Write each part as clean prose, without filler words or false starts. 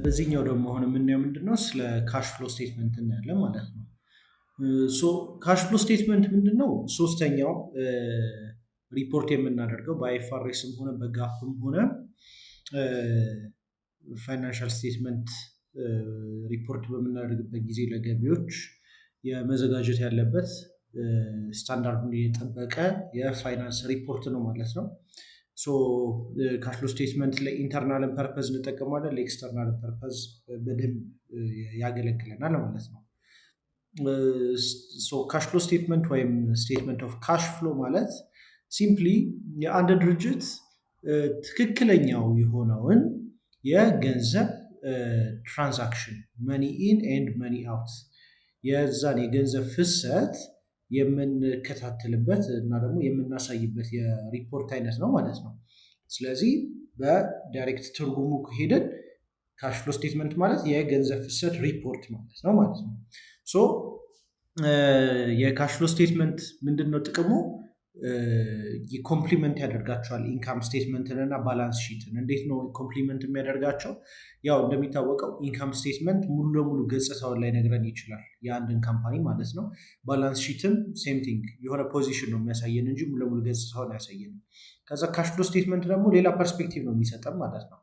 በዚህኛው ደግሞ አሁን የምናየው ምንድነው ስለ ካሽ ፍሎ ስቴትመንት እናያለን ማለት ነው። ካሽ ፍሎ ስቴትመንት ምንድነው? ሶስተኛው ሪፖርት የምናደርገው በአይኤፍአርኤስም ሆነ በጋፕም ሆነ ፋይናንሻል ስቴትመንት ሪፖርት በምናደርግበት ጊዜ ለገቢዎች የመዘጋጀት ያለበት ስታንዳርዱን የጠበቀ የፋይናንስ ሪፖርት ነው ማለት ነው። ካሽ ፍሎ ስቴትመንት ለኢንተርናል ፐርፐዝ እንጠቀማለን፣ ለኤክስተርናል ፐርፐዝ በደንብ ያገለግለናል ማለት ነው። ካሽ ፍሎ ስቴትመንት ወይም ስቴትመንት ኦፍ ካሽ ፍሎ ማለት ሲምፕሊ የአንድ ድርጅት ትክክለኛው የሆነውን የገንዘብ ትራንዛክሽን መኒ ኢን ኤንድ መኒ አውት የዛን የገንዘብ ፍሰት የምንከታተልበት እና ደግሞ የምናሳይበት የሪፖርት አይነት ነው ማለት ነው። ስለዚህ በዳይሬክት ትርጉሙ ከሄደን ካሽ ፍሎ ስቴትመንት ማለት የገንዘብ ፍሰት ሪፖርት ማለት ነው ማለት ነው። የካሽ ፍሎ ስቴትመንት ምንድነው ጥቅሙ? ኮምፕሊመንት ያደርጋቸዋል ኢንካም ስቴትመንትን እና ባላንስ ሺትን። እንዴት ነው ኮምፕሊመንት የሚያደርጋቸው? ያው እንደሚታወቀው ኢንካም ስቴትመንት ሙሉ ለሙሉ ገጽታውን ላይ ነግረን ይችላል የአንድን ካምፓኒ ማለት ነው። ባላንስ ሺትም ሴም ቲንግ የሆነ ፖዚሽን ነው የሚያሳየን እንጂ ሙሉ ለሙሉ ገጽታውን አያሳየንም። ከዛ ካሽ ፍሎ ስቴትመንት ደግሞ ሌላ ፐርስፔክቲቭ ነው የሚሰጠን ማለት ነው።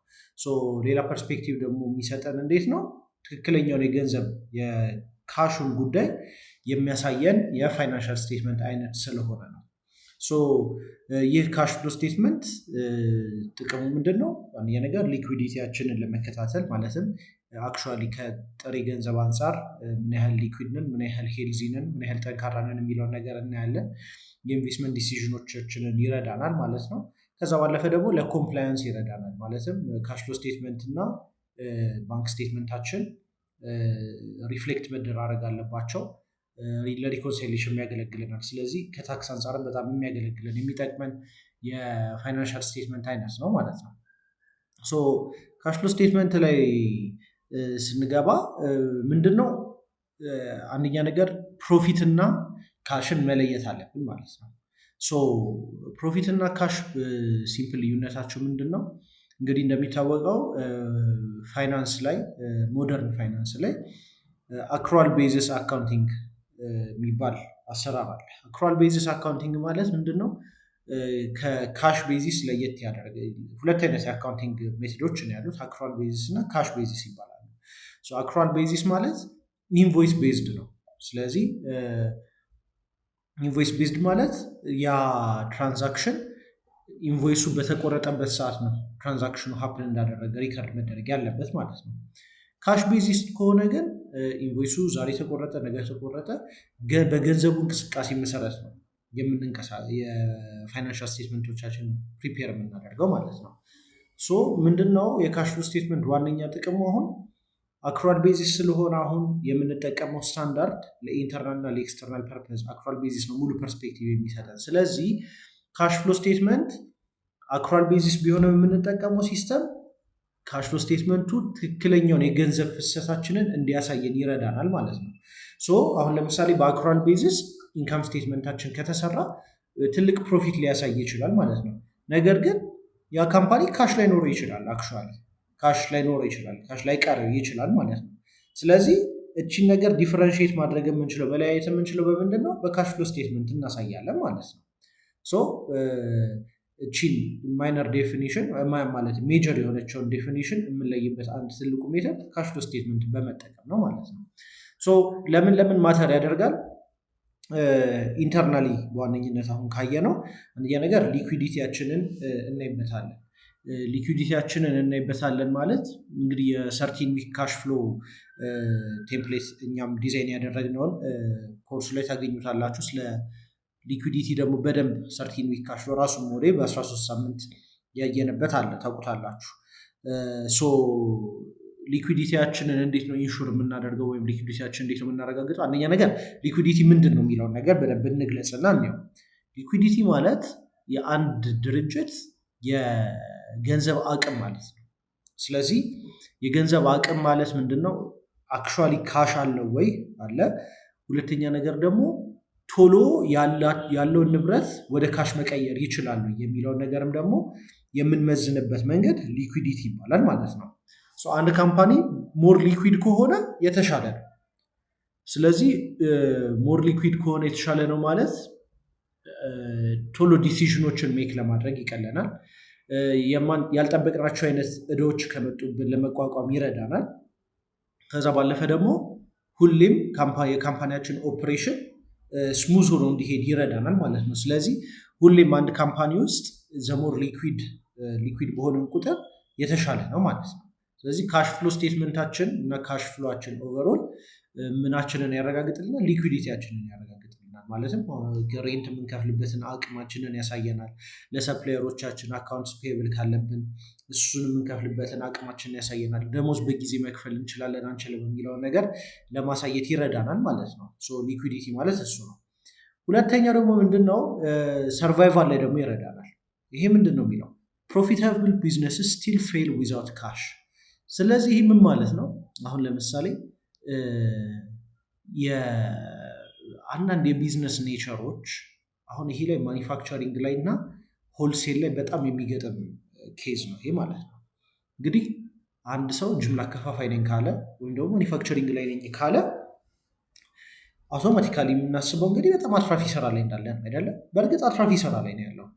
ሌላ ፐርስፔክቲቭ ደግሞ የሚሰጠን እንዴት ነው? ትክክለኛውን የገንዘብ የካሹን ጉዳይ የሚያሳየን የፋይናንሻል ስቴትመንት አይነት ስለሆነ ነው። ይህ ካሽ ፍሎ ስቴትመንት ጥቅሙ ምንድን ነው? አንደኛ ነገር ሊኩዊዲቲያችንን ለመከታተል ማለትም አክቹዋሊ ከጥሬ ገንዘብ አንጻር ምን ያህል ሊኩዊድ ነን፣ ምን ያህል ሄልዚ ነን፣ ምን ያህል ጠንካራ ነን የሚለውን ነገር እናያለን። የኢንቨስትመንት ዲሲዥኖቻችንን ይረዳናል ማለት ነው። ከዛ ባለፈ ደግሞ ለኮምፕላያንስ ይረዳናል። ማለትም ካሽ ፍሎ ስቴትመንት እና ባንክ ስቴትመንታችን ሪፍሌክት መደራረግ አለባቸው። ለሪኮንሲሊሽን ያገለግለናል። ስለዚህ ከታክስ አንጻርም በጣም የሚያገለግለን የሚጠቅመን የፋይናንሻል ስቴትመንት አይነት ነው ማለት ነው። ካሽ ፍሎ ስቴትመንት ላይ ስንገባ ምንድነው አንደኛ ነገር ፕሮፊት እና ካሽን መለየት አለብን ማለት ነው። ፕሮፊት እና ካሽ ሲምፕል ልዩነታቸው ምንድነው? እንግዲህ እንደሚታወቀው ፋይናንስ ላይ ሞደርን ፋይናንስ ላይ አክሩዋል ቤዚስ አካውንቲንግ የሚባል አሰራር አለ። አክሩዋል ቤዚስ አካውንቲንግ ማለት ምንድነው? ከካሽ ቤዚስ ለየት ያደረገ ሁለት አይነት የአካውንቲንግ ሜቶዶች ነው ያሉት፣ አክሩዋል ቤዚስ እና ካሽ ቤዚስ ይባላሉ። አክሩዋል ቤዚስ ማለት ኢንቮይስ ቤዝድ ነው። ስለዚህ ኢንቮይስ ቤዝድ ማለት ያ ትራንዛክሽን ኢንቮይሱ በተቆረጠበት ሰዓት ነው ትራንዛክሽኑ ሀፕን እንዳደረገ ሪከርድ መደረግ ያለበት ማለት ነው። ካሽ ቤዚስ ከሆነ ግን ኢንቮይሱ ዛሬ ተቆረጠ ነገ ተቆረጠ በገንዘቡ እንቅስቃሴ መሰረት ነው የፋይናንሻል ስቴትመንቶቻችን ፕሪፔር የምናደርገው ማለት ነው። ምንድነው የካሽ ፍሎ ስቴትመንት ዋነኛ ጥቅሙ? አሁን አክሩዋል ቤዚስ ስለሆነ አሁን የምንጠቀመው ስታንዳርድ ለኢንተርናል እና ለኤክስተርናል ፐርፐዝ አክሩዋል ቤዚስ ነው ሙሉ ፐርስፔክቲቭ የሚሰጠን። ስለዚህ ካሽ ፍሎ ስቴትመንት አክሩዋል ቤዚስ ቢሆንም የምንጠቀመው ሲስተም ካሽ ፍሎ ስቴትመንቱ ትክክለኛውን የገንዘብ ፍሰታችንን እንዲያሳየን ይረዳናል ማለት ነው። አሁን ለምሳሌ በአክሩዋል ቤዚስ ኢንካም ስቴትመንታችን ከተሰራ ትልቅ ፕሮፊት ሊያሳይ ይችላል ማለት ነው። ነገር ግን ያ ካምፓኒ ካሽ ላይ ኖሮ ይችላል፣ አክቹዋሊ ካሽ ላይ ኖሮ ይችላል፣ ካሽ ላይ ቀር ይችላል ማለት ነው። ስለዚህ እቺን ነገር ዲፈረንሺየት ማድረግ የምንችለው መለያየት የምንችለው በምንድን ነው? በካሽ ፍሎ ስቴትመንት እናሳያለን ማለት ነው። እቺን ማይነር ዴፊኒሽን ማለት ሜጀር የሆነችውን ዴፊኒሽን የምንለይበት አንድ ትልቁ ሜተድ ካሽ ፍሎ ስቴትመንት በመጠቀም ነው ማለት ነው። ለምን ማተር ያደርጋል? ኢንተርናሊ በዋነኝነት አሁን ካየ ነው አንደኛ ነገር ሊኩዊዲቲያችንን እናይበታለን። ሊኩዊዲቲያችንን እናይበታለን ማለት እንግዲህ የሰርቲን ዊክ ካሽ ፍሎ ቴምፕሌት እኛም ዲዛይን ያደረግነውን ኮርሱ ላይ ታገኙታላችሁ። ስለ ሊኩዊዲቲ ደግሞ በደንብ ሰርቲን ዊክ ካሽ ፍሎ ራሱን ሞዴል በ13 ሳምንት ያየንበት አለ፣ ታውቁታላችሁ። ሊኩዊዲቲያችንን እንዴት ነው ኢንሹር የምናደርገው ወይም ሊኩዊዲቲያችን እንዴት ነው የምናረጋግጠው? አንደኛ ነገር ሊኩዊዲቲ ምንድን ነው የሚለውን ነገር በደንብ እንግለጽና እንየው። ሊኩዊዲቲ ማለት የአንድ ድርጅት የገንዘብ አቅም ማለት ነው። ስለዚህ የገንዘብ አቅም ማለት ምንድን ነው? አክቹዋሊ ካሽ አለው ወይ አለ። ሁለተኛ ነገር ደግሞ ቶሎ ያለውን ንብረት ወደ ካሽ መቀየር ይችላሉ የሚለውን ነገርም ደግሞ የምንመዝንበት መንገድ ሊኩዊዲቲ ይባላል ማለት ነው። አንድ ካምፓኒ ሞር ሊኩዊድ ከሆነ የተሻለ ነው። ስለዚህ ሞር ሊኩዊድ ከሆነ የተሻለ ነው ማለት ቶሎ ዲሲዥኖችን ሜክ ለማድረግ ይቀለናል። ያልጠበቅናቸው አይነት እዳዎች ከመጡብን ለመቋቋም ይረዳናል። ከዛ ባለፈ ደግሞ ሁሌም የካምፓኒያችን ኦፕሬሽን ስሙዝ ሆኖ እንዲሄድ ይረዳናል ማለት ነው። ስለዚህ ሁሌም አንድ ካምፓኒ ውስጥ ዘሞር ሊኩዊድ በሆነን ቁጥር የተሻለ ነው ማለት ነው። ስለዚህ ካሽ ፍሎ ስቴትመንታችን እና ካሽ ፍሎችን ኦቨሮል ምናችንን ያረጋግጥልናል? ሊኩዊዲቲያችንን ያረጋግጥልናል። ማለትም ሬንት የምንከፍልበትን አቅማችንን ያሳየናል። ለሰፕላየሮቻችን አካውንትስ ፔብል ካለብን እሱን የምንከፍልበትን አቅማችንን ያሳየናል። ደሞዝ በጊዜ መክፈል እንችላለን አንችልም የሚለውን ነገር ለማሳየት ይረዳናል ማለት ነው። ሊኩዊዲቲ ማለት እሱ ነው። ሁለተኛው ደግሞ ምንድነው? ሰርቫይቫል ላይ ደግሞ ይረዳናል። ይሄ ምንድን ነው የሚለው ፕሮፊታብል ቢዝነስ ስቲል ፌል ዊዛውት ካሽ። ስለዚህ ይህ ምን ማለት ነው? አሁን ለምሳሌ አንዳንድ የቢዝነስ ኔቸሮች አሁን ይሄ ላይ ማኒፋክቸሪንግ ላይ እና ሆልሴል ላይ በጣም የሚገጥም ኬዝ ነው ይሄ ማለት ነው። እንግዲህ አንድ ሰው ጅምላ አከፋፋይ ነኝ ካለ ወይም ደግሞ ማኒፋክቸሪንግ ላይ ነኝ ካለ አውቶማቲካሊ የምናስበው እንግዲህ በጣም አትራፊ ስራ ላይ እንዳለን አይደለም። በእርግጥ አትራፊ ስራ ላይ ነው ያለው።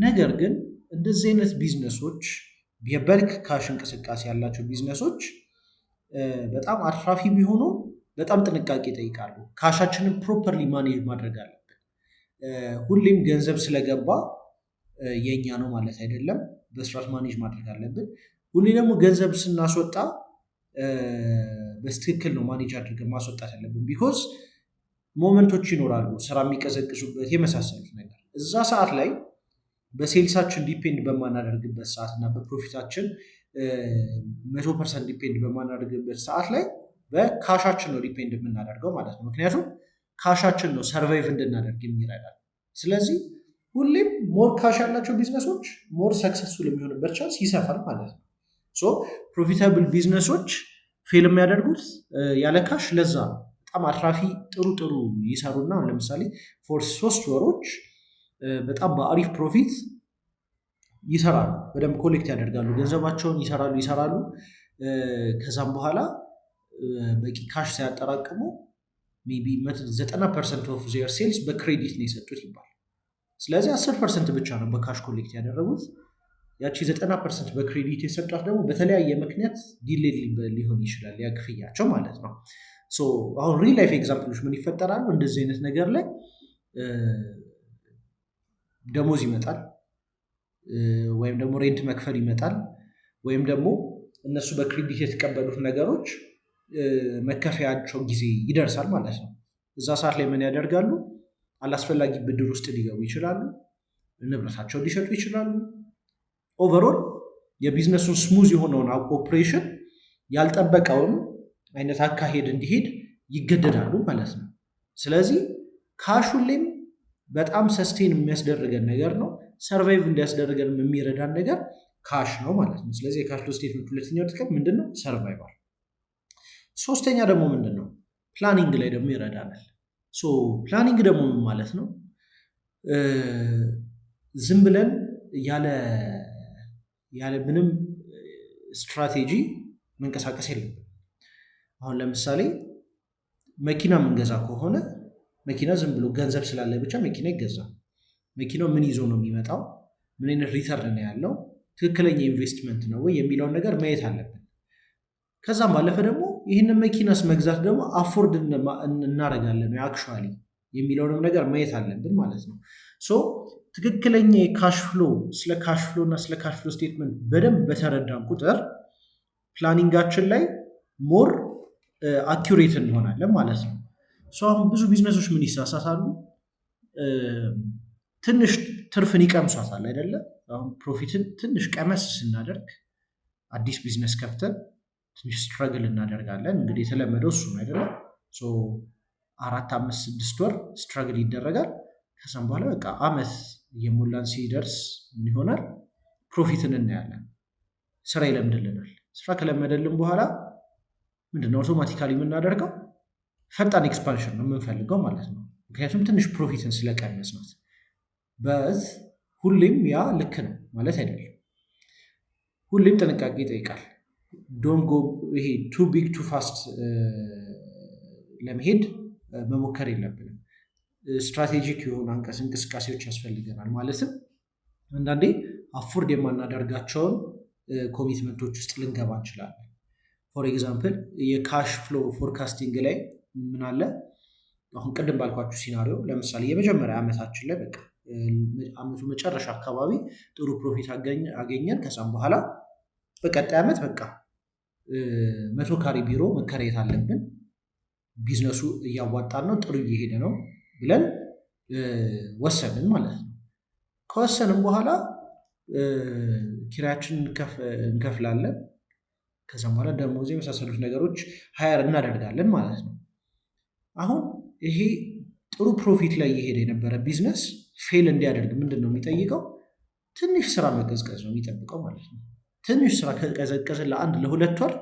ነገር ግን እንደዚህ አይነት ቢዝነሶች የበልክ ካሽ እንቅስቃሴ ያላቸው ቢዝነሶች በጣም አትራፊ ቢሆኑ በጣም ጥንቃቄ ይጠይቃሉ። ካሻችንን ፕሮፐርሊ ማኔጅ ማድረግ አለብን። ሁሌም ገንዘብ ስለገባ የኛ ነው ማለት አይደለም። በስርዓት ማኔጅ ማድረግ አለብን። ሁሌ ደግሞ ገንዘብ ስናስወጣ በትክክል ነው ማኔጅ አድርገን ማስወጣት አለብን። ቢኮዝ ሞመንቶች ይኖራሉ ስራ የሚቀዘቅዙበት የመሳሰሉት ነገር። እዛ ሰዓት ላይ በሴልሳችን ዲፔንድ በማናደርግበት ሰዓት እና በፕሮፊታችን 100% ዲፔንድ በማናደርግበት ሰዓት ላይ በካሻችን ነው ዲፔንድ የምናደርገው ማለት ነው። ምክንያቱም ካሻችን ነው ሰርቫይቭ እንድናደርግ የሚረዳል። ስለዚህ ሁሌም ሞር ካሽ ያላቸው ቢዝነሶች ሞር ሰክሰስፉል የሚሆንበት ቻንስ ይሰፋል ማለት ነው። ፕሮፊታብል ቢዝነሶች ፌል የሚያደርጉት ያለ ካሽ ለዛ ነው። በጣም አትራፊ ጥሩ ይሰሩና ለምሳሌ ፎር 3 ወሮች በጣም በአሪፍ ፕሮፊት ይሰራሉ። በደንብ ኮሌክት ያደርጋሉ፣ ገንዘባቸውን ይሰራሉ። ከዛም በኋላ በቂ ካሽ ሳያጠራቅሙ ሜይ ቢ 90% ኦፍ ዜር ሴልስ በክሬዲት ነው የሰጡት ይባላል። ስለዚህ 10% ብቻ ነው በካሽ ኮሌክት ያደረጉት። ያቺ 90% በክሬዲት የሰጧት ደግሞ በተለያየ ምክንያት ዲሌ ሊሆን ይችላል ያ ክፍያቸው ማለት ነው። አሁን ሪል ላይፍ ኤግዛምፕሎች ምን ይፈጠራሉ? እንደዚህ አይነት ነገር ላይ ደሞዝ ይመጣል፣ ወይም ደግሞ ሬንት መክፈል ይመጣል፣ ወይም ደግሞ እነሱ በክሬዲት የተቀበሉት ነገሮች መከፈያቸው ጊዜ ይደርሳል ማለት ነው። እዛ ሰዓት ላይ ምን ያደርጋሉ? አላስፈላጊ ብድር ውስጥ ሊገቡ ይችላሉ፣ ንብረታቸውን ሊሸጡ ይችላሉ። ኦቨሮል የቢዝነሱን ስሙዝ የሆነውን ኦፕሬሽን ያልጠበቀውን አይነት አካሄድ እንዲሄድ ይገደዳሉ ማለት ነው። ስለዚህ ካሽ ሁሌም በጣም ሰስቴን የሚያስደርገን ነገር ነው። ሰርቫይቭ እንዲያስደርገን የሚረዳን ነገር ካሽ ነው ማለት ነው። ስለዚህ የካሽ ፍሎ ስቴትመንት ሁለተኛው ጥቅም ምንድነው? ሰርቫይቫል። ሶስተኛ ደግሞ ምንድነው? ፕላኒንግ ላይ ደግሞ ይረዳናል። ፕላኒንግ ደግሞ ምን ማለት ነው? ዝም ብለን ያለ ምንም ስትራቴጂ መንቀሳቀስ የለብንም። አሁን ለምሳሌ መኪና የምንገዛ ከሆነ መኪና ዝም ብሎ ገንዘብ ስላለ ብቻ መኪና ይገዛል። መኪናው ምን ይዞ ነው የሚመጣው? ምን አይነት ሪተርን ነው ያለው? ትክክለኛ ኢንቨስትመንት ነው ወይ የሚለውን ነገር ማየት አለብን። ከዛም ባለፈ ደግሞ ይህንን መኪናስ መግዛት ደግሞ አፎርድ እናደርጋለን ወይ አክቹዋሊ የሚለውንም ነገር ማየት አለብን ማለት ነው። ትክክለኛ የካሽ ፍሎ ስለ ካሽ ፍሎ እና ስለ ካሽ ፍሎ ስቴትመንት በደንብ በተረዳን ቁጥር ፕላኒንጋችን ላይ ሞር አኪሬት እንሆናለን ማለት ነው። አሁን ብዙ ቢዝነሶች ምን ይሳሳታሉ? ትንሽ ትርፍን ይቀምሷታል አይደለም። አሁን ፕሮፊትን ትንሽ ቀመስ ስናደርግ አዲስ ቢዝነስ ከፍተን ትንሽ ስትረግል እናደርጋለን። እንግዲህ የተለመደው እሱ ነው አይደለም። 4፣ 5፣ 6 ወር ስትረግል ይደረጋል። ከዛም በኋላ በቃ አመት የሞላን ሲደርስ ምን ይሆናል? ፕሮፊትን እናያለን። ስራ ይለምድልናል። ስራ ከለመደልን በኋላ ምንድነው አውቶማቲካሊ የምናደርገው? ፈጣን ኤክስፓንሽን ነው የምንፈልገው ማለት ነው። ምክንያቱም ትንሽ ፕሮፊትን ስለቀነስናት። ሁሌም ያ ልክ ነው ማለት አይደለም። ሁሌም ጥንቃቄ ይጠይቃል። ዶንት ጎ ይሄ ቱ ቢግ ቱ ፋስት ለመሄድ መሞከር የለብንም። ስትራቴጂክ የሆኑ እንቅስቃሴዎች ያስፈልገናል። ማለትም አንዳንዴ አፎርድ የማናደርጋቸውን ኮሚትመንቶች ውስጥ ልንገባ እንችላለን። ፎር ኤግዛምፕል የካሽ ፍሎ ፎርካስቲንግ ላይ ምን አለ? አሁን ቅድም ባልኳችሁ ሲናሪዮ ለምሳሌ የመጀመሪያ ዓመታችን ላይ በቃ ዓመቱ መጨረሻ አካባቢ ጥሩ ፕሮፊት አገኘን። ከዛም በኋላ በቀጣይ ዓመት በቃ 100 ካሬ ቢሮ መከራየት አለብን፣ ቢዝነሱ እያዋጣን ነው፣ ጥሩ እየሄደ ነው ብለን ወሰንን ማለት ነው። ከወሰንም በኋላ ኪራያችንን እንከፍላለን። ከዛም በኋላ ደሞዝ የመሳሰሉት ነገሮች ሃየር እናደርጋለን ማለት ነው። አሁን ይሄ ጥሩ ፕሮፊት ላይ እየሄደ የነበረ ቢዝነስ ፌል እንዲያደርግ ምንድን ነው የሚጠይቀው? ትንሽ ስራ መቀዝቀዝ ነው የሚጠብቀው ማለት ነው። ትንሽ ስራ ከቀዘቀዘ ለአንድ ለሁለት ወር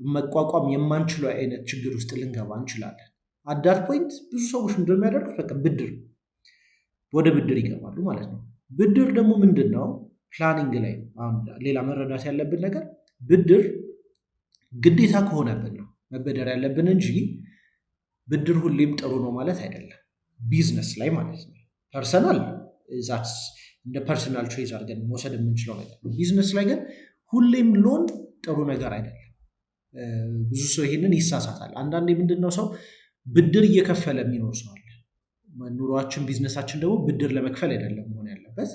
መቋቋም የማንችለው አይነት ችግር ውስጥ ልንገባ እንችላለን። አዳት ፖይንት ብዙ ሰዎች ምንድን የሚያደርጉት? በቃ ወደ ብድር ይገባሉ ማለት ነው። ብድር ደግሞ ምንድን ነው? ፕላኒንግ ላይ ሌላ መረዳት ያለብን ነገር ብድር ግዴታ ከሆነብን ነው መበደር ያለብን እንጂ ብድር ሁሌም ጥሩ ነው ማለት አይደለም። ቢዝነስ ላይ ማለት ነው። ፐርሰናል ዛትስ እንደ ፐርሰናል ቾይዝ አድርገን መውሰድ የምንችለው ነገር ነው። ቢዝነስ ላይ ግን ሁሌም ሎን ጥሩ ነገር አይደለም። ብዙ ሰው ይሄንን ይሳሳታል። አንዳንዴ ምንድነው ሰው ብድር እየከፈለ የሚኖር ሰው አለ። ኑሯችን ቢዝነሳችን ደግሞ ብድር ለመክፈል አይደለም መሆን ያለበት።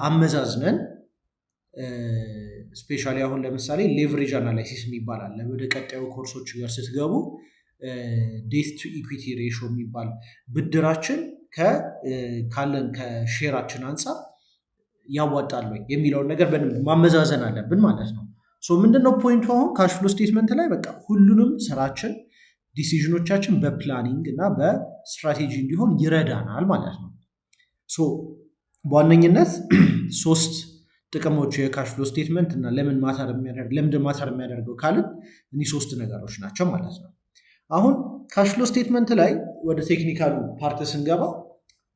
አመዛዝነን ስፔሻሊ አሁን ለምሳሌ ሌቨሬጅ አናላይሲስ የሚባል አለ። ወደ ቀጣዩ ኮርሶች ጋር ስትገቡ ዴት ቱ ኢኩዊቲ ሬሾ የሚባል ብድራችን ካለን ከሼራችን አንጻር ያዋጣል ወይ የሚለውን ነገር በደንብ ማመዛዘን አለብን ማለት ነው። ምንድነው ፖይንቱ? አሁን ካሽፍሎ ስቴትመንት ላይ በቃ ሁሉንም ስራችን ዲሲዥኖቻችን በፕላኒንግ እና በስትራቴጂ እንዲሆን ይረዳናል ማለት ነው። በዋነኝነት 3 ጥቅሞቹ የካሽፍሎ ስቴትመንት እና ለምንድን ማተር የሚያደርገው ካልን እኒህ 3 ነገሮች ናቸው ማለት ነው። አሁን ካሽፍሎ ስቴትመንት ላይ ወደ ቴክኒካሉ ፓርት ስንገባ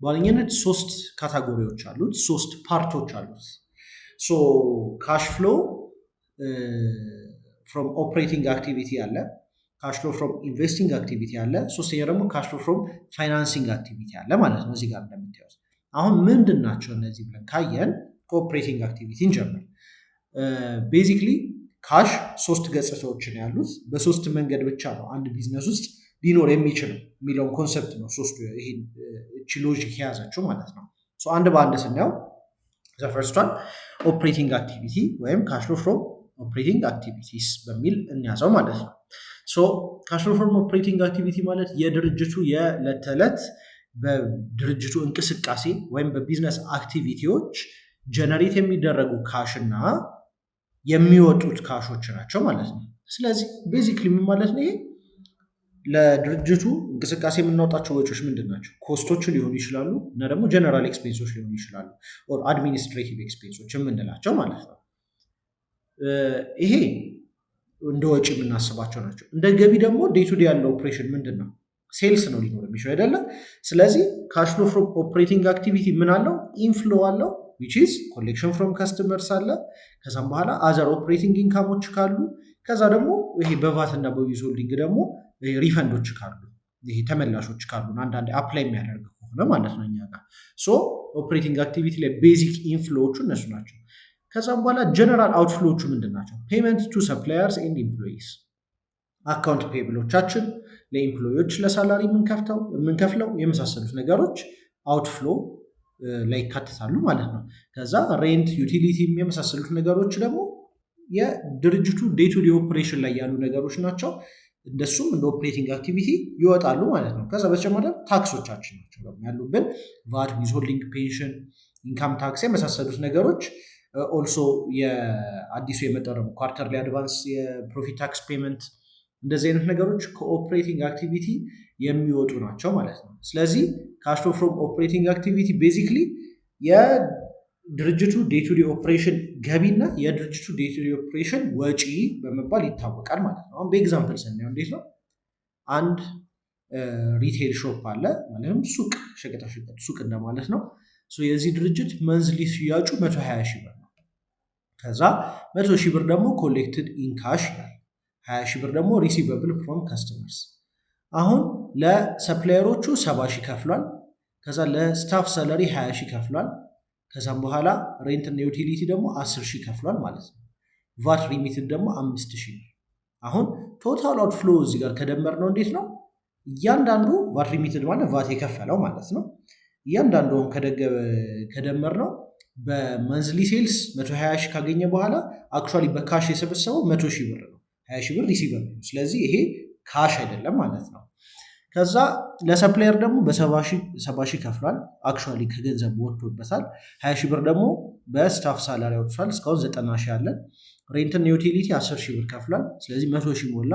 በዋነኝነት 3 ካታጎሪዎች አሉት፣ 3 ፓርቶች አሉት። ካሽፍሎ ፍሮም ኦፕሬቲንግ አክቲቪቲ አለ፣ ካሽፍሎ ፍሮም ኢንቨስቲንግ አክቲቪቲ አለ፣ ሶስተኛ ደግሞ ካሽፍሎ ፍሮም ፋይናንሲንግ አክቲቪቲ አለ ማለት ነው። እዚህ ጋር እንደምታዩት አሁን ምንድን ናቸው እነዚህ ብለን ካየን ከኦፕሬቲንግ አክቲቪቲ እንጀምር። ቤዚክሊ ካሽ 3 ገጽታዎችን ያሉት በ3 መንገድ ብቻ ነው አንድ ቢዝነስ ውስጥ ሊኖር የሚችል የሚለውን ኮንሰፕት ነው 3 ይሄን ሎጂክ የያዛቸው ማለት ነው። አንድ በአንድ ስናየው ፈርስት ዋን ኦፕሬቲንግ አክቲቪቲ ወይም ካሽፍሎ ፍሮም ኦፕሬቲንግ አክቲቪቲስ በሚል እንያዘው ማለት ነው። ካሽፍሎ ፍሮም ኦፕሬቲንግ አክቲቪቲ ማለት የድርጅቱ የዕለት ተዕለት በድርጅቱ እንቅስቃሴ ወይም በቢዝነስ አክቲቪቲዎች ጀነሬት የሚደረጉ ካሽ እና የሚወጡት ካሾች ናቸው ማለት ነው። ስለዚህ ቤዚክሊ ምን ማለት ነው? ይሄ ለድርጅቱ እንቅስቃሴ የምናወጣቸው ወጪዎች ምንድን ናቸው? ኮስቶች ሊሆኑ ይችላሉ እና ደግሞ ጀነራል ኤክስፔንሶች ሊሆኑ ይችላሉ፣ ኦር አድሚኒስትሬቲቭ ኤክስፔንሶች የምንላቸው ማለት ነው። ይሄ እንደ ወጪ የምናስባቸው ናቸው። እንደ ገቢ ደግሞ ዴይ ቱ ዴይ ያለው ኦፕሬሽን ምንድን ነው? ሴልስ ነው ሊኖር የሚችለው አይደለም። ስለዚህ ካሽፍሎ ፍሮም ኦፕሬቲንግ አክቲቪቲ ምን አለው? ኢንፍሎ አለው which is collection from customers አለ። ከዛም በኋላ አዘር ኦፕሬቲንግ ኢንካሞች ካሉ፣ ከዛ ደግሞ ይሄ በቫት እና በዊዝሆልዲንግ ደግሞ ሪፈንዶች ካሉ፣ ይሄ ተመላሾች ካሉ አንዳንዴ አፕላይ የሚያደርግ ከሆነ ማለት ነው እኛ ጋር። ኦፕሬቲንግ አክቲቪቲ ላይ ቤዚክ ኢንፍሎዎቹ እነሱ ናቸው። ከዛም በኋላ ጀነራል አውትፍሎዎቹ ምንድን ናቸው? ፔመንት ቱ ሰፕላየርስ ኤንድ ኢምፕሎይስ፣ አካውንት ፔብሎቻችን ለኢምፕሎዮች ለሳላሪ የምንከፍለው የመሳሰሉት ነገሮች አውትፍሎ ላይ ይካተታሉ ማለት ነው። ከዛ ሬንት፣ ዩቲሊቲ የመሳሰሉት ነገሮች ደግሞ የድርጅቱ ዴይ ቱ ዴይ ኦፕሬሽን ላይ ያሉ ነገሮች ናቸው። እንደሱም እንደ ኦፕሬቲንግ አክቲቪቲ ይወጣሉ ማለት ነው። ከዛ በተጨማሪ ታክሶቻችን ናቸው ያሉብን፣ ቫት፣ ዊዝሆልዲንግ፣ ፔንሽን፣ ኢንካም ታክስ የመሳሰሉት ነገሮች። ኦልሶ የአዲሱ የመጣው ደግሞ ኳርተርሊ አድቫንስ፣ የፕሮፊት ታክስ ፔመንት፣ እንደዚህ አይነት ነገሮች ከኦፕሬቲንግ አክቲቪቲ የሚወጡ ናቸው ማለት ነው። ስለዚህ ካሽፍሎ ፍሮም ኦፕሬቲንግ አክቲቪቲ ቤዚክሊ የድርጅቱ ዴይ ቱ ዴይ ኦፕሬሽን ገቢና የድርጅቱ ዴይ ቱ ዴይ ኦፕሬሽን ወጪ በመባል ይታወቃል ማለት ነው። አሁን በኤግዛምፕል ስናየው እንዴት ነው? አንድ ሪቴል ሾፕ አለ፣ ማለትም ሱቅ፣ ሸቀጣሸቀጥ ሱቅ እንደማለት ነው። የዚህ ድርጅት መንዝሊ ሽያጩ 120 ሺህ ብር ነው። ከዛ 100 ሺህ ብር ደግሞ ኮሌክትድ ኢን ካሽ ይላል። 20 ሺህ ብር ደግሞ ሪሲቨብል ፍሮም ከስተመርስ። አሁን ለሰፕላየሮቹ 70 ሺህ ከፍሏል። ከዛ ለስታፍ ሰለሪ 20 ሺህ ከፍሏል። ከዛም በኋላ ሬንት እና ዩቲሊቲ ደግሞ 10 ሺህ ከፍሏል ማለት ነው። ቫት ሪሚትድ ደግሞ 5 ሺህ ነው። አሁን ቶታል አውትፍሎ እዚህ ጋር ከደመር ነው እንዴት ነው? እያንዳንዱ ቫት ሪሚትድ ማለት ቫት የከፈለው ማለት ነው። እያንዳንዱ ከደመር ነው በመንዝሊ ሴልስ 120 ሺህ ካገኘ በኋላ አክቹዋሊ በካሽ የሰበሰበው 100 ሺህ ብር ነው። 20 ሺህ ብር ሪሲቨብል ነው። ስለዚህ ይሄ ካሽ አይደለም ማለት ነው። ከዛ ለሰፕላየር ደግሞ በ70 ሺህ ከፍሏል። አክቹዋሊ ከገንዘብ ወጥቶበታል። 20 ሺህ ብር ደግሞ በስታፍ ሳላሪ ወጥቷል። እስካሁን 90 ሺህ አለን። ሬንትና ዩቲሊቲ 10 ሺህ ብር ከፍሏል። ስለዚህ 100 ሺህ ሞላ።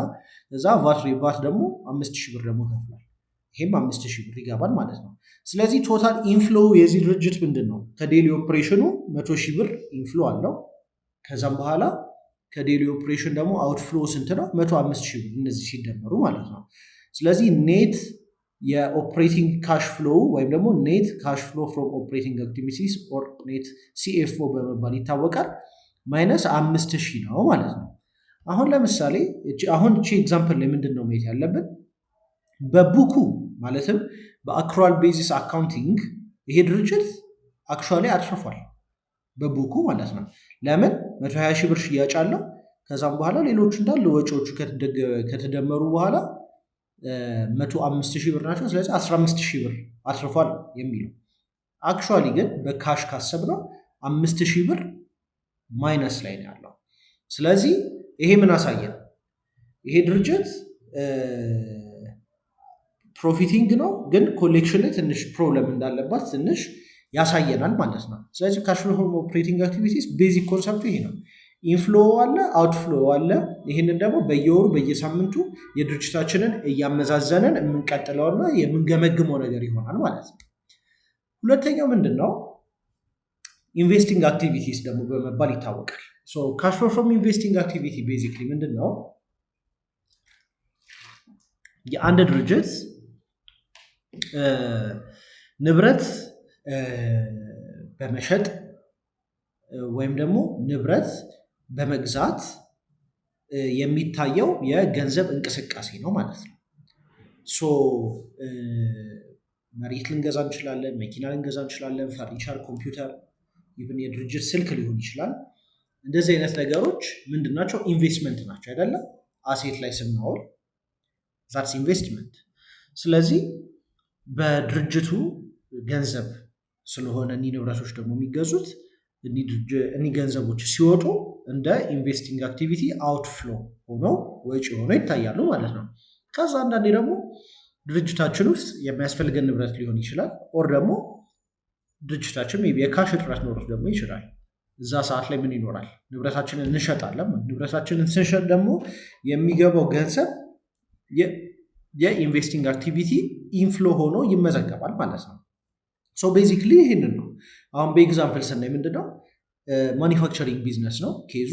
እዛ ቫት ደግሞ 5 ሺህ ብር ደግሞ ከፍሏል። ይሄም 5 ሺህ ብር ይገባል ማለት ነው። ስለዚህ ቶታል ኢንፍሎ የዚህ ድርጅት ምንድን ነው? ከዴሊ ኦፕሬሽኑ 100 ሺህ ብር ኢንፍሎ አለው። ከዛም በኋላ ከዴሊ ኦፕሬሽን ደግሞ አውትፍሎ ስንት ነው? 105 ሺህ ብር፣ እነዚህ ሲደመሩ ማለት ነው። ስለዚህ ኔት የኦፕሬቲንግ ካሽ ፍሎ ወይም ደግሞ ኔት ካሽ ፍሎ ፍሮም ኦፕሬቲንግ አክቲቪቲስ ኦር ኔት ሲኤፍኦ በመባል ይታወቃል። ማይነስ 5 ሺህ ነው ማለት ነው። አሁን ለምሳሌ አሁን እቺ ኤግዛምፕል ላይ ምንድን ነው ማየት ያለብን? በቡኩ ማለትም በአክሩዋል ቤዚስ አካውንቲንግ ይሄ ድርጅት አክቹዋሊ አትርፏል በቡኩ ማለት ነው። ለምን? 120 ሺህ ብር ሽያጭ አለው። ከዛም በኋላ ሌሎቹ እንዳለ ወጪዎቹ ከተደመሩ በኋላ 105 ሺህ ብር ናቸው። ስለዚህ 15 ሺህ ብር አትርፏል የሚለው። አክቹዋሊ ግን በካሽ ካሰብነው 5 ሺህ ብር ማይነስ ላይ ነው ያለው። ስለዚህ ይሄ ምን አሳየን? ይሄ ድርጅት ፕሮፊቲንግ ነው፣ ግን ኮሌክሽን ላይ ትንሽ ፕሮብለም እንዳለባት ትንሽ ያሳየናል ማለት ነው። ስለዚህ ካሽ ፍሎ ፍሮም ኦፕሬቲንግ አክቲቪቲስ ቤዚክ ኮንሰፕቱ ይሄ ነው። ኢንፍሎ አለ፣ አውትፍሎ አለ። ይህንን ደግሞ በየወሩ በየሳምንቱ የድርጅታችንን እያመዛዘንን የምንቀጥለውና የምንገመግመው ነገር ይሆናል ማለት ነው። ሁለተኛው ምንድን ነው? ኢንቨስቲንግ አክቲቪቲስ ደግሞ በመባል ይታወቃል። ካሽ ፍሎ ፍሮም ኢንቨስቲንግ አክቲቪቲ ቤዚክሊ ምንድን ነው? የአንድ ድርጅት ንብረት በመሸጥ ወይም ደግሞ ንብረት በመግዛት የሚታየው የገንዘብ እንቅስቃሴ ነው ማለት ነው። መሬት ልንገዛ እንችላለን፣ መኪና ልንገዛ እንችላለን፣ ፈርኒቸር፣ ኮምፒውተር፣ ኢቭን የድርጅት ስልክ ሊሆን ይችላል። እንደዚህ አይነት ነገሮች ምንድናቸው? ኢንቨስትመንት ናቸው አይደለም? አሴት ላይ ስናውል ዛትስ ኢንቨስትመንት። ስለዚህ በድርጅቱ ገንዘብ ስለሆነ እኒህ ንብረቶች ደግሞ የሚገዙት እኒህ ገንዘቦች ሲወጡ እንደ ኢንቨስቲንግ አክቲቪቲ አውትፍሎ ሆነው ወጪ ሆነው ይታያሉ ማለት ነው። ከዛ አንዳንዴ ደግሞ ድርጅታችን ውስጥ የሚያስፈልገን ንብረት ሊሆን ይችላል። ኦር ደግሞ ድርጅታችን የካሽ እጥረት ኖሮት ደግሞ ይችላል። እዛ ሰዓት ላይ ምን ይኖራል? ንብረታችንን እንሸጣለን። ንብረታችንን ስንሸጥ ደግሞ የሚገባው ገንዘብ የኢንቨስቲንግ አክቲቪቲ ኢንፍሎ ሆኖ ይመዘገባል ማለት ነው። ቤዚክሊ ይህንን ነው። አሁን በኤግዛምፕል ስናይ ምንድነው? ማኒፋክቸሪንግ ቢዝነስ ነው ኬዙ።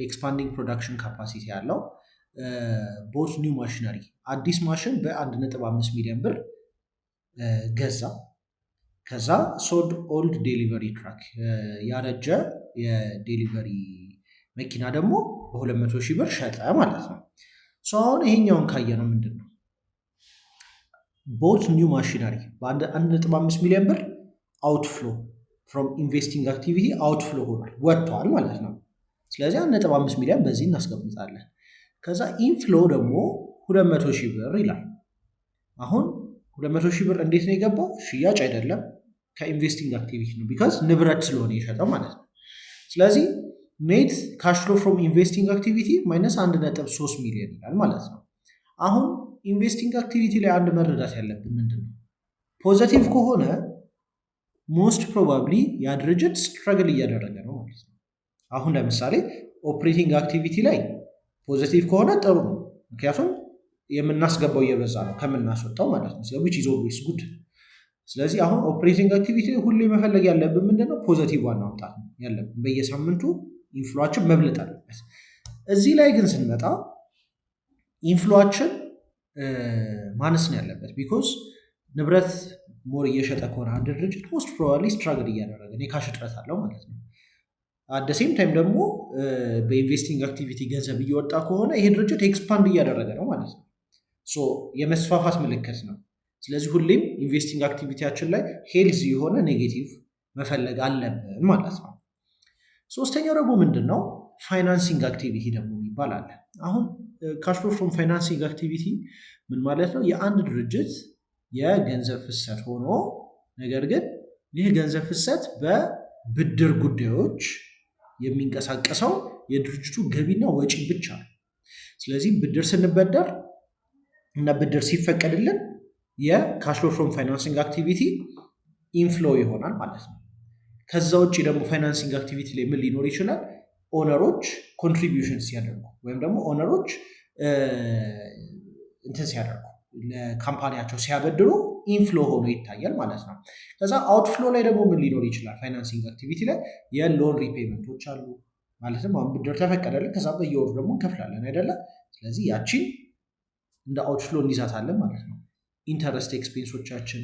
ኤክስፓንዲንግ ፕሮዳክሽን ካፓሲቲ ያለው ቦት ኒው ማሽነሪ፣ አዲስ ማሽን በ1.5 ሚሊዮን ብር ገዛ። ከዛ ሶልድ ኦልድ ዴሊቨሪ ትራክ፣ ያረጀ የዴሊቨሪ መኪና ደግሞ በ200 ሺህ ብር ሸጠ ማለት ነው። አሁን ይሄኛውን ካየ ነው ምንድን ነው? ቦት ኒው ማሽነሪ በ1.5 ሚሊዮን ብር አውትፍሎ ፍሮም ኢንቨስቲንግ አክቲቪቲ አውትፍሎ ሆኗል፣ ወጥቷል ማለት ነው። ስለዚህ 1.5 ሚሊዮን በዚህ እናስቀምጣለን። ከዛ ኢንፍሎ ደግሞ 200 ሺህ ብር ይላል። አሁን 200 ሺህ ብር እንዴት ነው የገባው? ሽያጭ አይደለም፣ ከኢንቨስቲንግ አክቲቪቲ ነው። ቢካዝ ንብረት ስለሆነ የሸጠው ማለት ነው። ስለዚህ ኔት ካሽ ፍሎ ፍሮም ኢንቨስቲንግ አክቲቪቲ ማይነስ 1.3 ሚሊዮን ይላል ማለት ነው። አሁን ኢንቨስቲንግ አክቲቪቲ ላይ አንድ መረዳት ያለብን ምንድን ነው? ፖዘቲቭ ከሆነ ሞስት ፕሮባብሊ ያ ድርጅት ስትረግል እያደረገ ነው ማለት ነው። አሁን ለምሳሌ ኦፕሬቲንግ አክቲቪቲ ላይ ፖዘቲቭ ከሆነ ጥሩ ነው፣ ምክንያቱም የምናስገባው እየበዛ ነው ከምናስወጣው ማለት ነው። ስለዚህ ኢዝ ኦልዌይስ ጉድ። ስለዚህ አሁን ኦፕሬቲንግ አክቲቪቲ ሁሌ መፈለግ ያለብን ምንድነው? ፖዘቲቭ ዋና ማውጣት ያለብን፣ በየሳምንቱ ኢንፍሎችን መብለጥ አለበት። እዚህ ላይ ግን ስንመጣ ኢንፍሎችን ማነስ ነው ያለበት። ቢኮዝ ንብረት ሞር እየሸጠ ከሆነ አንድ ድርጅት ሞስት ፕሮባብሊ ስትራግል እያደረገ የካሽ እጥረት አለው ማለት ነው። አት ደ ሴም ታይም ደግሞ በኢንቨስቲንግ አክቲቪቲ ገንዘብ እየወጣ ከሆነ ይሄ ድርጅት ኤክስፓንድ እያደረገ ነው ማለት ነው። ሶ የመስፋፋት ምልክት ነው። ስለዚህ ሁሌም ኢንቨስቲንግ አክቲቪቲያችን ላይ ሄልዚ የሆነ ኔጌቲቭ መፈለግ አለብን ማለት ነው። ሶስተኛው ደግሞ ምንድን ነው? ፋይናንሲንግ አክቲቪቲ ደግሞ የሚባል አለ። አሁን ካሽ ፍሎ ፍሮም ፋይናንሲንግ አክቲቪቲ ምን ማለት ነው? የአንድ ድርጅት የገንዘብ ፍሰት ሆኖ ነገር ግን ይህ ገንዘብ ፍሰት በብድር ጉዳዮች የሚንቀሳቀሰው የድርጅቱ ገቢና ወጪ ብቻ ነው። ስለዚህ ብድር ስንበደር እና ብድር ሲፈቀድልን የካሽ ፍሎ ፍሮም ፋይናንሲንግ አክቲቪቲ ኢንፍሎ ይሆናል ማለት ነው። ከዛ ውጭ ደግሞ ፋይናንሲንግ አክቲቪቲ ላይ ምን ሊኖር ይችላል? ኦነሮች ኮንትሪቢዩሽን ሲያደርጉ ወይም ደግሞ ኦነሮች እንትን ሲያደርጉ ለካምፓኒያቸው ሲያበድሩ ኢንፍሎ ሆኖ ይታያል ማለት ነው። ከዛ አውትፍሎ ላይ ደግሞ ምን ሊኖር ይችላል? ፋይናንሲንግ አክቲቪቲ ላይ የሎን ሪፔመንቶች አሉ። ማለትም አሁን ብድር ተፈቀደልን፣ ከዛ በየወሩ ደግሞ እንከፍላለን አይደለ? ስለዚህ ያቺን እንደ አውትፍሎ እንይዛታለን ማለት ነው። ኢንተረስት ኤክስፔንሶቻችን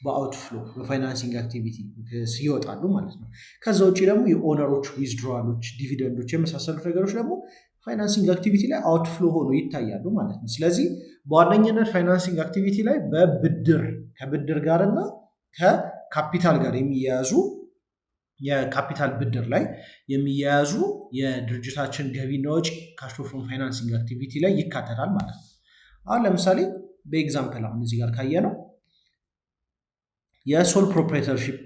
በአውትፍሎ በፋይናንሲንግ አክቲቪቲ ይወጣሉ ማለት ነው። ከዛ ውጭ ደግሞ የኦነሮች ዊዝድሮዋሎች፣ ዲቪደንዶች የመሳሰሉት ነገሮች ደግሞ ፋይናንሲንግ አክቲቪቲ ላይ አውትፍሎ ሆኖ ይታያሉ ማለት ነው። ስለዚህ በዋነኝነት ፋይናንሲንግ አክቲቪቲ ላይ ከብድር ጋር እና ከካፒታል ጋር የሚያያዙ የካፒታል ብድር ላይ የሚያያዙ የድርጅታችን ገቢና ወጪ ካሽ ፍሎ ፍሮም ፋይናንሲንግ አክቲቪቲ ላይ ይካተታል ማለት ነው። አሁን ለምሳሌ በኤግዛምፕል አሁን እዚህ ጋር ካየ ነው የሶል ፕሮፕራይተርሺፕ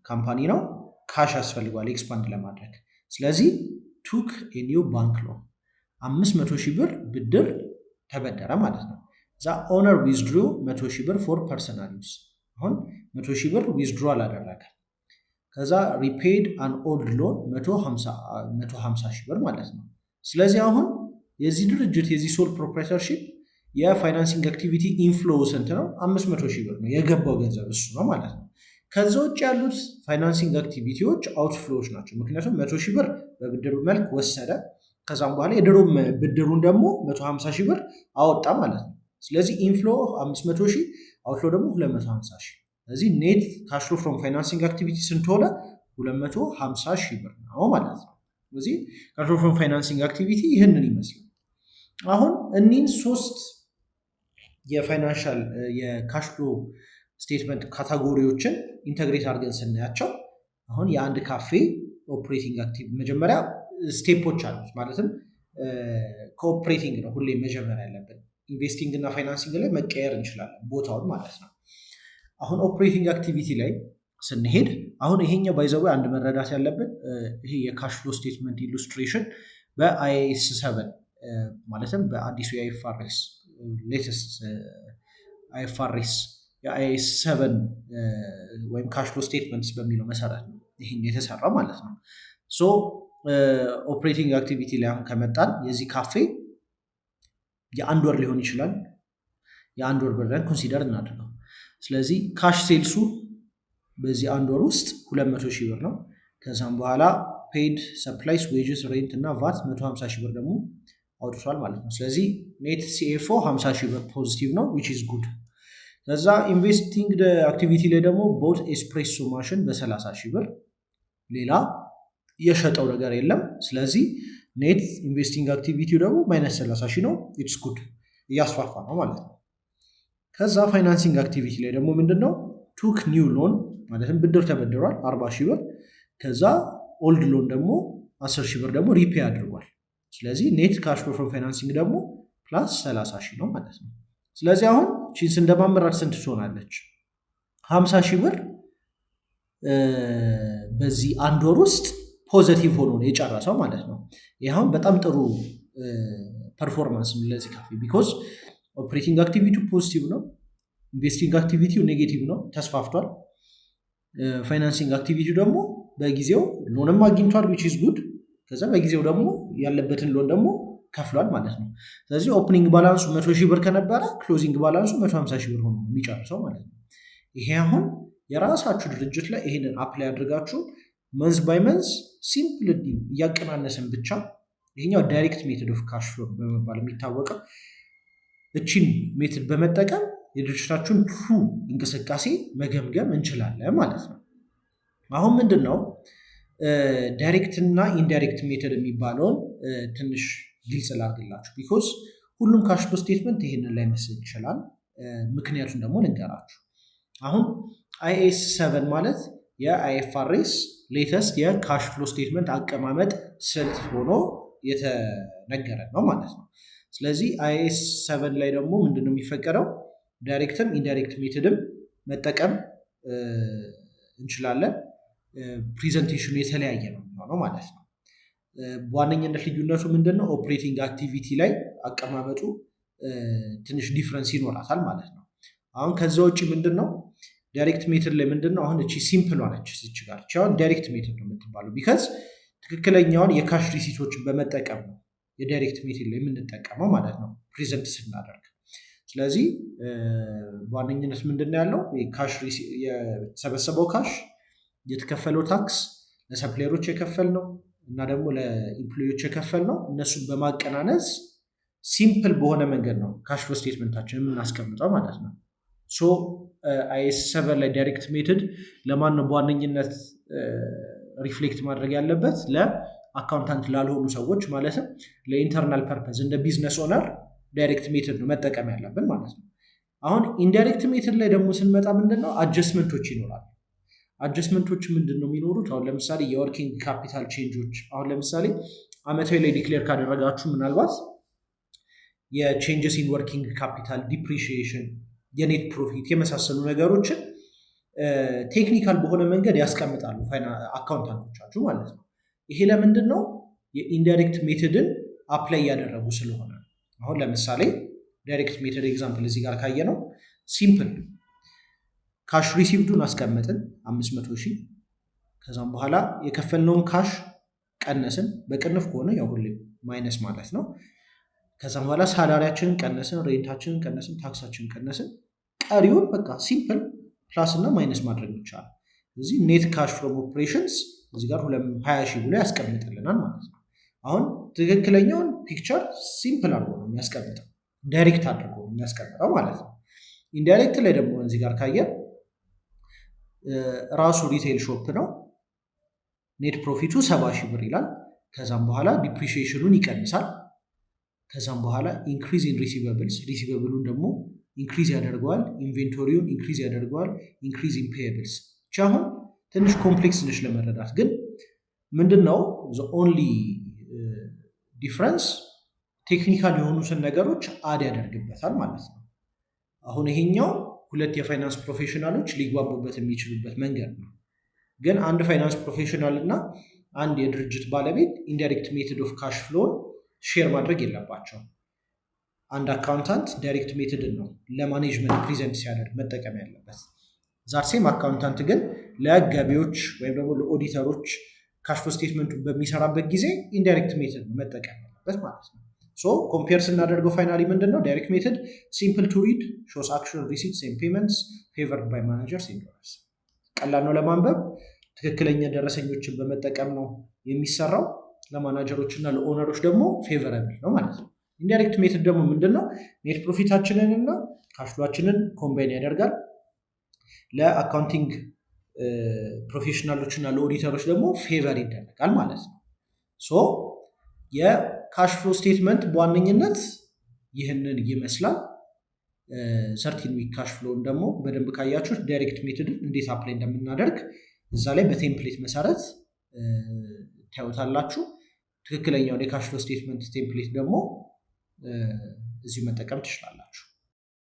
ካምፓኒ ነው። ካሽ ያስፈልጓል ኤክስፓንድ ለማድረግ። ስለዚህ ቱክ ኒው ባንክ ሎን 500 ሺህ ብር ብድር ተበደረ ማለት ነው። ዛ ኦነር ዊዝድሩ 100 ሺህ ብር ፎር ፐርሰናል ዩዝ። አሁን 100 ሺህ ብር ዊዝድሩ አላደረገ። ከዛ ሪፔድ አን ኦልድ ሎን 150 ሺህ ብር ማለት ነው። ስለዚህ አሁን የዚህ ድርጅት የዚህ ሶል ፕሮፕራይተርሺፕ የፋይናንሲንግ አክቲቪቲ ኢንፍሎ ስንት ነው? 500 ሺህ ብር ነው የገባው ገንዘብ እሱ ነው ማለት ነው። ከዛ ውጭ ያሉት ፋይናንሲንግ አክቲቪቲዎች አውትፍሎዎች ናቸው። ምክንያቱም 100 ሺህ ብር በብድር መልክ ወሰደ። ከዛም በኋላ የድሮም ብድሩን ደግሞ 150 ሺህ ብር አወጣ ማለት ነው። ስለዚህ ኢንፍሎ 500 ሺህ አውትፍሎ ደግሞ 250 ሺህ። ስለዚህ ኔት ካሽ ፍሎ ፍሮም ፋይናንሲንግ አክቲቪቲ ስንት ሆነ? 250 ሺህ ብር ነው ማለት ነው። ስለዚህ ካሽ ፍሎ ፍሮም ፋይናንሲንግ አክቲቪቲ ይህንን ይመስላል። አሁን እኒህን 3 የፋይናንሻል የካሽ ፍሎ ስቴትመንት ካታጎሪዎችን ኢንተግሬት አድርገን ስናያቸው አሁን የአንድ ካፌ ኦፕሬቲንግ አክቲቪቲ መጀመሪያ ስቴፖች አሉት። ማለትም ኮኦፕሬቲንግ ነው ሁሌ መጀመሪያ ያለብን። ኢንቨስቲንግ እና ፋይናንሲንግ ላይ መቀየር እንችላለን ቦታውን ማለት ነው። አሁን ኦፕሬቲንግ አክቲቪቲ ላይ ስንሄድ አሁን ይሄኛው ባይዘው አንድ መረዳት ያለብን ይሄ የካሽ ፍሎ ስቴትመንት ኢሉስትሬሽን በአይኤስ 7 ማለትም በአዲሱ የአይኤፍአርኤስ ሌተስት አይኤፍአርኤስ የአይኤስ 7 ወይም ካሽ ፍሎ ስቴትመንትስ በሚለው መሰረት ነው ይሄን የተሰራው ማለት ነው። ሶ ኦፕሬቲንግ አክቲቪቲ ላይ አሁን ከመጣን የዚህ ካፌ የአንድ ወር ሊሆን ይችላል። የአንድ ወር ብለን ኮንሲደር እናድርገው። ስለዚህ ካሽ ሴልሱ በዚህ አንድ ወር ውስጥ 200 ሺህ ብር ነው። ከዛም በኋላ ፔድ ሰፕላይስ ዌጅስ ሬንት እና ቫት 150 ሺህ ብር ደግሞ አውጥቷል ማለት ነው። ስለዚህ ኔት ሲኤፍኦ 50 ሺህ ብር ፖዚቲቭ ነው which is good። ከዛ ኢንቨስቲንግ አክቲቪቲ ላይ ደግሞ ቦት ኤስፕሬሶ ማሽን በ30 ሺህ ብር ሌላ የሸጠው ነገር የለም። ስለዚህ ኔት ኢንቨስቲንግ አክቲቪቲው ደግሞ ማይነስ 30 ሺህ ነው it's good እያስፋፋ ነው ማለት ነው። ከዛ ፋይናንሲንግ አክቲቪቲ ላይ ደግሞ ምንድነው ቱክ ኒው ሎን ማለትም ብድር ተበድሯል 40 ሺህ ብር። ከዛ ኦልድ ሎን ደግሞ 10 ሺህ ብር ደግሞ ሪፔይ አድርጓል። ስለዚህ ኔት ካሽ ፍሎ ፍሮም ፋይናንሲንግ ደግሞ ፕላስ 30 ሺህ ነው ማለት ነው። ስለዚህ አሁን ቺንስ እንደማመራር ስንት ትሆናለች? 50 ሺህ ብር በዚህ አንድ ወር ውስጥ ፖዚቲቭ ሆኖ ነው የጨረሰው ማለት ነው። ይሄው በጣም ጥሩ ፐርፎርማንስ ነው ለዚህ ካፌ ቢኮዝ ኦፕሬቲንግ አክቲቪቲው ፖዚቲቭ ነው፣ ኢንቨስቲንግ አክቲቪቲው ኔጌቲቭ ነው ተስፋፍቷል። ፋይናንሲንግ አክቲቪቲው ደግሞ በጊዜው ሎንም አግኝቷል which is good። ከዛ በጊዜው ደግሞ ያለበትን ሎን ደግሞ ከፍሏል ማለት ነው። ስለዚህ ኦፕኒንግ ባላንሱ 100 ሺህ ብር ከነበረ ክሎዚንግ ባላንሱ 150 ሺህ ብር ሆኖ የሚጨርሰው ማለት ነው። ይሄ አሁን የራሳችሁ ድርጅት ላይ ይሄንን አፕላይ አድርጋችሁ መንዝ ባይ መንዝ ሲምፕል እያቀናነስን ብቻ ይሄኛው ዳይሬክት ሜቶድ ኦፍ ካሽ ፍሎ በመባል የሚታወቀው እቺን ሜቶድ በመጠቀም የድርጅታችሁን ትሩ እንቅስቃሴ መገምገም እንችላለን ማለት ነው። አሁን ምንድነው ዳይሬክት እና ኢንዳይሬክት ሜተድ የሚባለውን ትንሽ ግልጽ ላድርግላችሁ። ቢኮዝ ሁሉም ካሽ ፍሎ ስቴትመንት ይሄንን ላይ መስል ይችላል። ምክንያቱም ደግሞ ልንገራችሁ። አሁን IAS 7 ማለት የIFRS ሌተስት የካሽ ፍሎ ስቴትመንት አቀማመጥ ስልት ሆኖ የተነገረ ነው ማለት ነው። ስለዚህ IAS 7 ላይ ደግሞ ምንድነው የሚፈቀደው? ዳይሬክትም ኢንዳይሬክት ሜተድም መጠቀም እንችላለን። ፕሬዘንቴሽኑ የተለያየ ነው የሚሆነው ማለት ነው። በዋነኝነት ልዩነቱ ምንድነው? ኦፕሬቲንግ አክቲቪቲ ላይ አቀማመጡ ትንሽ ዲፍረንስ ይኖራታል ማለት ነው። አሁን ከዛ ውጭ ምንድነው ዳይሬክት ሜተድ ላይ ምንድነው አሁን እቺ ሲምፕል ሆነች እዚች ጋር አሁን ዳይሬክት ሜተድ ነው የምትባለው ቢካዝ ትክክለኛውን የካሽ ሪሲቶችን በመጠቀም ነው የዳይሬክት ሜተድ ላይ የምንጠቀመው ማለት ነው ፕሬዘንት ስናደርግ። ስለዚህ በዋነኝነት ምንድነው ያለው ካሽ የተሰበሰበው ካሽ፣ የተከፈለው ታክስ፣ ለሰፕላየሮች የከፈልነው እና ደግሞ ለኢምፕሎዮች የከፈልነው እነሱን በማቀናነስ ሲምፕል በሆነ መንገድ ነው ካሽ ፍሎ ስቴትመንታችን የምናስቀምጠው ማለት ነው። ሶ IAS 7 ላይ ዳይሬክት ሜተድ ለማን ነው በዋነኝነት ሪፍሌክት ማድረግ ያለበት? ለአካውንታንት ላልሆኑ ሰዎች ማለትም ለኢንተርናል ፐርፐዝ እንደ ቢዝነስ ኦነር ዳይሬክት ሜተድ ነው መጠቀም ያለብን ማለት ነው። አሁን ኢንዳይሬክት ሜተድ ላይ ደግሞ ስንመጣ ምንድነው አጀስትመንቶች ይኖራሉ። አጀስትመንቶች ምንድነው የሚኖሩት? አሁን ለምሳሌ የወርኪንግ ካፒታል ቼንጆች፣ አሁን ለምሳሌ አመታዊ ላይ ዲክሌር ካደረጋችሁ ምናልባት የቼንጀስ ኢን ወርኪንግ ካፒታል፣ ዲፕሪሺዬሽን፣ የኔት ፕሮፊት የመሳሰሉ ነገሮችን ቴክኒካል በሆነ መንገድ ያስቀምጣሉ አካውንታንቶቻችሁ ማለት ነው። ይሄ ለምንድን ነው? የኢንዳይሬክት ሜተድን አፕላይ ያደረጉ ስለሆነ። አሁን ለምሳሌ ዳይሬክት ሜተድ ኤግዛምፕል እዚህ ጋር ካየ ነው ሲምፕል ካሽ ሪሲቭዱን አስቀመጥን 500,000 ከዛም በኋላ የከፈልነውን ካሽ ቀነስን። በቅንፍ ከሆነ ያው ሁሌም ማይነስ ማለት ነው። ከዛም በኋላ ሳላሪያችንን ቀነስን፣ ሬንታችንን ቀነስን፣ ታክሳችንን ቀነስን። ቀሪውን በቃ ሲምፕል ፕላስ እና ማይነስ ማድረግ ይቻላል። እዚህ ኔት ካሽ ፍሮም ኦፕሬሽንስ እዚህ ጋር 20,000 ብሎ ያስቀምጥልናል ማለት ነው። አሁን ትክክለኛውን ፒክቸር ሲምፕል አድርጎ ነው የሚያስቀምጠው፣ ዳይሬክት አድርጎ ነው የሚያስቀምጠው ማለት ነው። ኢንዳይሬክት ላይ ደግሞ እዚህ ጋር ካየን ራሱ ሪቴል ሾፕ ነው። ኔት ፕሮፊቱ 70,000 ብር ይላል። ከዛም በኋላ ዲፕሪሺዬሽኑን ይቀንሳል። ከዛም በኋላ ኢንክሪዝ ኢን ሪሲቨብልስ፣ ሪሲቨብሉን ደግሞ ኢንክሪዝ ያደርገዋል። ኢንቬንቶሪውን ኢንክሪዝ ያደርገዋል። ኢንክሪዝ ኢን ፔየብልስ። አሁን ትንሽ ኮምፕሌክስ ነች ለመረዳት፣ ግን ምንድነው ዘ ኦንሊ ዲፍረንስ ቴክኒካል የሆኑትን ነገሮች አድ ያደርግበታል ማለት ነው። አሁን ይሄኛው ሁለት የፋይናንስ ፕሮፌሽናሎች ሊግባቡበት የሚችሉበት መንገድ ነው። ግን አንድ ፋይናንስ ፕሮፌሽናል እና አንድ የድርጅት ባለቤት ኢንዳይሬክት ሜተድ ኦፍ ካሽ ፍሎን ሼር ማድረግ የለባቸው። አንድ አካውንታንት ዳይሬክት ሜተድን ነው ለማኔጅመንት ፕሬዘንት ሲያደርግ መጠቀም ያለበት። ዛርሴም አካውንታንት ግን ለገቢዎች ወይም ደግሞ ለኦዲተሮች ካሽ ፍሎ ስቴትመንቱን በሚሰራበት ጊዜ ኢንዳይሬክት ሜተድ ነው መጠቀም ያለበት ማለት ነው። ሶ ኮምፔር ስናደርገው ፋይናሊ ምንድን ነው ዳይሬክት ሜተድ ሲምፕል ቱ ሪድ፣ ሾስ አክቹዋል ሪሲትስ ኤንድ ፔመንትስ፣ ፌቨርድ ባይ ማኔጀርስ ኤንድ ኦነርስ። ቀላል ነው ለማንበብ፣ ትክክለኛ ደረሰኞችን በመጠቀም ነው የሚሰራው። ለማናጀሮች እና ለኦነሮች ደግሞ ፌቨረብል ነው ማለት ነው። ኢንዳይሬክት ሜተድ ደግሞ ምንድን ነው? ኔት ፕሮፊታችንን እና ካሽፍሏችንን ኮምባይን ያደርጋል። ለአካውንቲንግ ፕሮፌሽናሎች እና ለኦዲተሮች ደግሞ ፌቨር ይደረጋል ማለት ነው። ሶ የካሽ ፍሎ ስቴትመንት በዋነኝነት ይህንን ይመስላል። 13 ዊክ ካሽ ፍሎን ደግሞ በደንብ ካያችሁ ዳይሬክት ሜተድን እንዴት አፕላይ እንደምናደርግ እዛ ላይ በቴምፕሌት መሰረት ታዩታላችሁ። ትክክለኛውን የካሽ ፍሎ ስቴትመንት ቴምፕሌት ደግሞ እዚሁ መጠቀም ትችላላችሁ።